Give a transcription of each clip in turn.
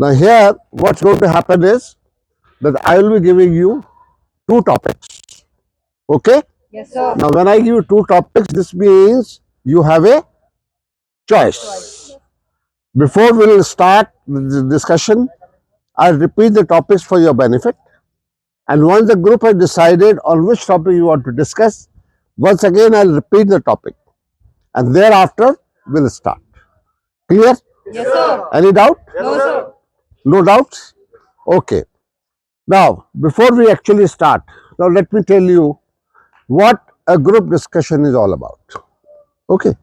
Now here, what's going to happen is that I will be giving you two topics. Okay? Yes, sir. Now when I give you two topics, this means you have a choice. Before we will start the discussion, I'll repeat the topics for your benefit. And once the group has decided on which topic you want to discuss, once again I'll repeat the topic. And thereafter, we'll start. Clear? Yes, sir. Any doubt? No, sir. No doubts? Okay. Now, before we actually start, now let me tell you what a group discussion is all about. Okay.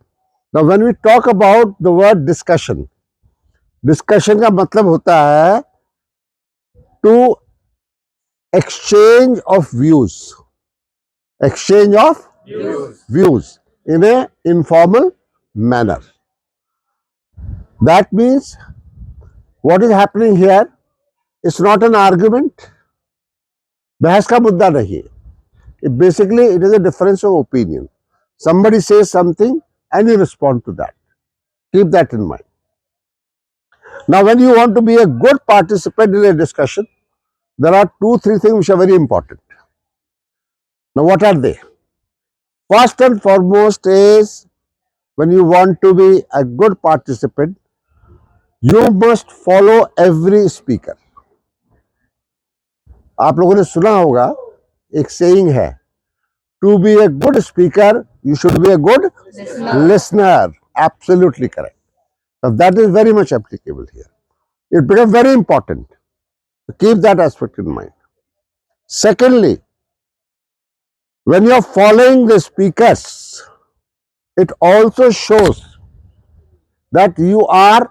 Now, when we talk about the word discussion, discussion का मतलब होता है to exchange of views. Exchange of views in a informal manner. That means what is happening here is not an argument. बहस का मुद्दा नहीं है. Basically, it is a difference of opinion. Somebody says something and you respond to that. Keep that in mind. Now, when you want to be a good participant in a discussion, there are 2-3 things which are very important. Now, what are they? First and foremost is, when you want to be a good participant, you must follow every speaker. आप लोगों ने सुना होगा, एक saying है, to be a good speaker, you should be a good listener. Absolutely correct. Now, that is very much applicable here. It becomes very important. So keep that aspect in mind. Secondly, when you are following the speakers, it also shows that you are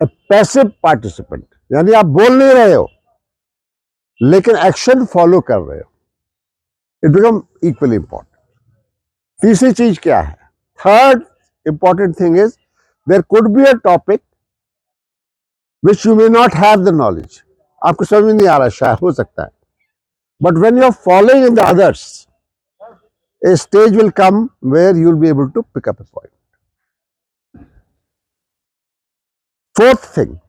a passive participant. यानी आप बोल नहीं रहे हो, लेकिन action follow कर रहे हो. It becomes equally important. तीसरी चीज क्या है? Third important thing is, there could be a topic which you may not have the knowledge. आपको समझ में नहीं आ रहा, शायद हो सकता है. But when you are following in the others, a stage will come where you will be able to pick up a point. Fourth thing,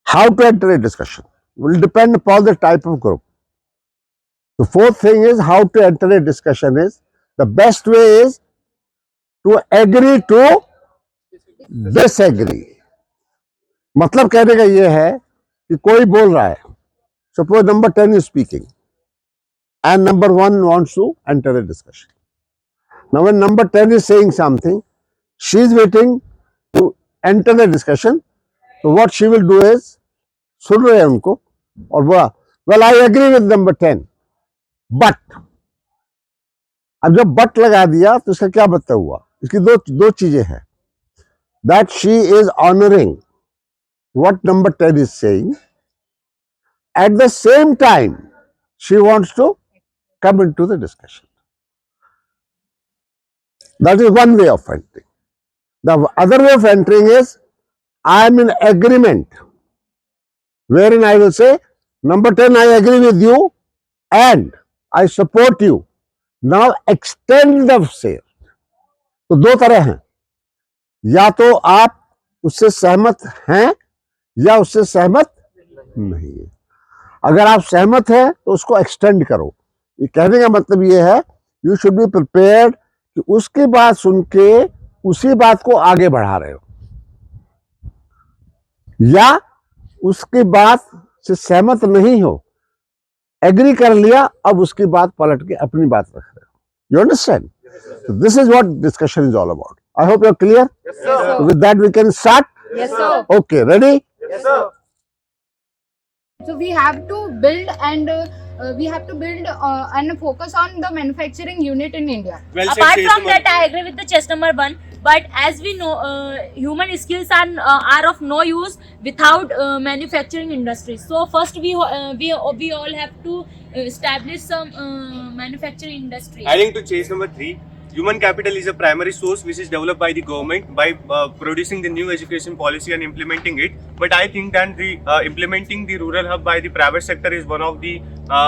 how to enter a discussion will depend upon the type of group. The fourth thing is, how to enter a discussion is, the best way is to agree to disagree. मतलब कहने का ये है कि कोई बोल रहा है, suppose number 10 is speaking and number 1 wants to enter a discussion. Now when number 10 is saying something, she is waiting to enter the discussion. So what she will do is, सुन रहे हैं उनको और बोला, well I agree with number 10, but अब जब but लगा दिया तो इसका क्या मतलब हुआ? इसकी दो चीजें हैं. That she is honoring what number 10 is saying. At the same time, she wants to come into the discussion. That is one way of entering. The other way of entering is, I am in agreement, wherein I will say, number 10, I agree with you and I support you. Now extend the same. तो दो तरह हैं, या तो आप उससे सहमत हैं या उससे सहमत नहीं है. अगर आप सहमत हैं तो उसको एक्सटेंड करो. ये कहने का मतलब ये है, यू शुड बी प्रिपेयर्ड कि उसकी बात सुन के उसी बात को आगे बढ़ा रहे हो, या उसकी बात से सहमत नहीं हो, एग्री कर लिया, अब उसकी बात पलट के अपनी बात रख रहे हो. You understand? So this is what discussion is all about. I hope you're clear. Yes, sir. With that we can start. Yes, sir. Okay, ready? Yes, sir. So we have to build and focus on the manufacturing unit in India. Well said, Apart Chase from number that, I agree with the chess number 1. But as we know, human skills are of no use without manufacturing industry. So first, we all have to establish some manufacturing industry. Adding to chase number 3, human capital is a primary source which is developed by the government by producing the new education policy and implementing it. But I think that the implementing the rural hub by the private sector is one of the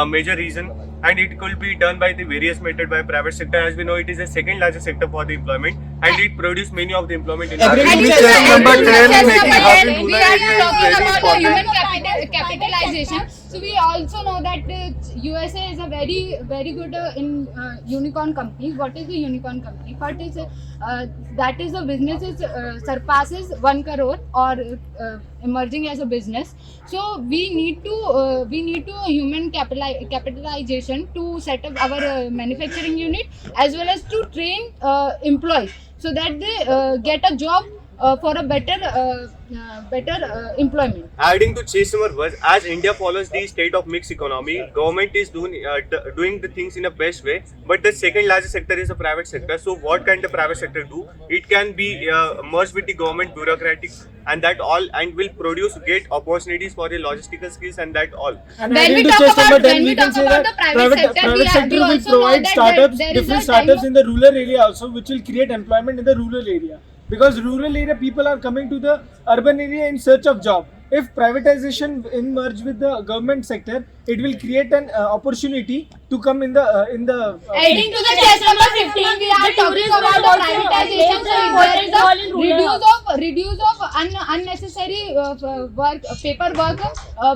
major reason, and it could be done by the various method by private sector. As we know, it is the second largest sector for the employment, and it produces many of the employment in Agreed. And Which it's is a- number and 10 it's a- making and hub in we rural are area is talking very about the important. human capitalization. So we also know that USA is a very good in unicorn companies. What is the unicorn company? First is that is the business surpasses 1 crore or emerging as a business. So we need to human capitalization to set up our manufacturing unit as well as to train employees so that they get a job for a better employment. Adding to Chesamer was, as India follows the state of mixed economy, government is doing the things in a best way, but the second largest sector is the private sector. So what can the private sector do? It can be merged with the government bureaucratic and that all, and will produce great opportunities for the logistical skills and that all. And When adding we to talk chest number about- 10, when we we can talk say about that the private sector, we sector we will also know provide that startups, there is different a startups time in the rural area also, which will create employment in the rural area. Because rural area people are coming to the urban area in search of job. If privatization in merge with the government sector, it will create an opportunity to come in the Adding to the chest number 15, we are talking about the privatization. So there is a reduce of unnecessary paperwork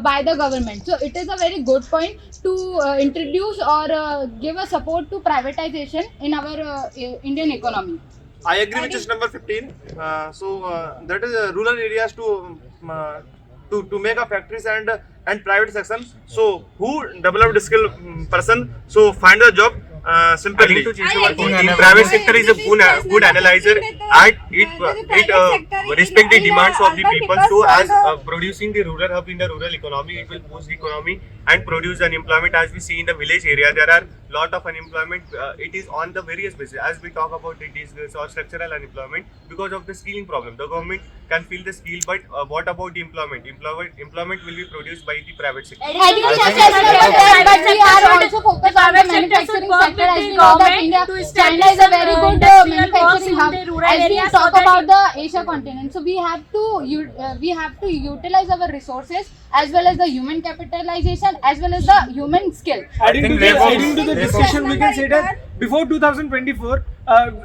by the government. So it is a very good point to introduce or give a support to privatization in our Indian economy. I agree with just number 15. That is rural areas to make a factories and private section. So who developed a skill person? So find a job simply. Adding to Chesamer, the private sector is a good analyzer and it respect the demands of the people. So as producing the rural hub in the rural economy, it will boost the economy and produce unemployment. As we see in the village area, there are lot of unemployment. It is on the various bases. As we talk about it is or structural unemployment because of the skilling problem. The government can fill the skill, but what about the employment? Employment will be produced by the private sector. Adding to chest number 10, but we are also focused on the manufacturing sector. As we know that India, China is a very good manufacturing hub. As we talk about the Asia continent, so we have to utilize our resources as well as the human capitalization as well as the human skill. adding to the discussion, we can say that before 2024,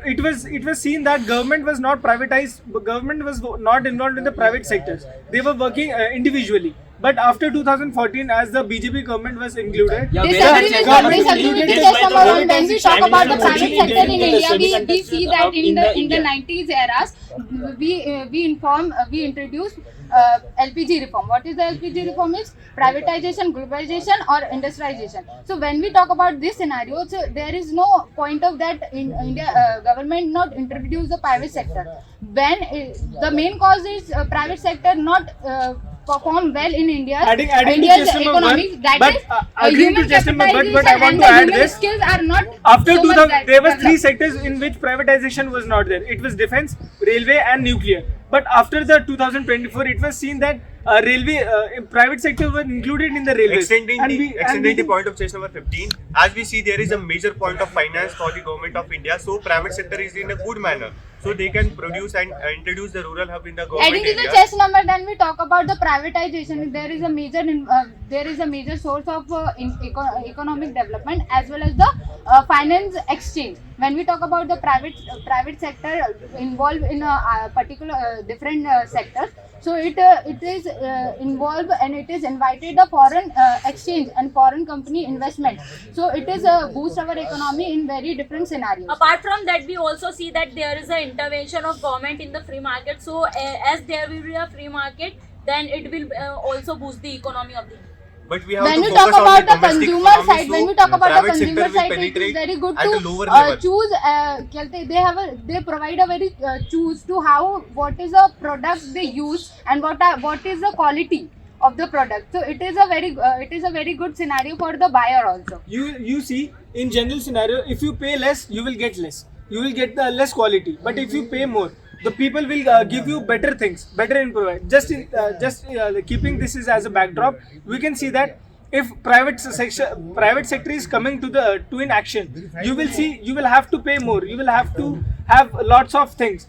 it was seen that government was not privatized. Government was not involved in the private sectors. They were working individually. But after 2014, as the BJP government was included, Disagree with the chest number 1. When we talk about the private sector in India, we see that in the 90s eras, we introduced LPG reform. What is the LPG reform? Is privatization, globalization, or industrialization. So when we talk about this scenario, so there is no point of that in India government not introduce the private sector. When the main cause is private sector not perform well in India's adding to India's just number economy. one, That but is agreeing to human just number one, but I capitalization want and to the add human this. skills are not After so much 2000, there were three developed. sectors in which privatization was not there. It was defense, railway, and nuclear. But after the 2024, it was seen that railway, private sector were included in the railways. Extending the point of chest number 15, as we see there is a major point of finance for the government of India. So private sector is in a good manner. So they can produce and introduce the rural hub in the government Adding to the area. chest number, then we talk about the privatization. There is a major source of economic development as well as the finance exchange. When we talk about the private sector involved in a particular different sectors, so it is involved and it is invited the foreign exchange and foreign company investment. So it is boost our economy in very different scenarios. Apart from that, we also see that there is an intervention of government in the free market. So as there will be a free market, then it will also boost the economy of the. But we have When to we focus talk on about the domestic consumer economy, side, so when we talk about the private sector consumer will side, it is penetrate very good at a to lower level. choose. They provide a very choose to how what is the product they use and what is the quality of the product. So it is a very good scenario for the buyer also. You see, in general scenario, if you pay less, you will get less. You will get the less quality. But if you pay more, the people will give you better things, better improvement. Keeping this as a backdrop, we can see that if private sector is coming to in action, you will see, you will have to pay more, you will have to have lots of things.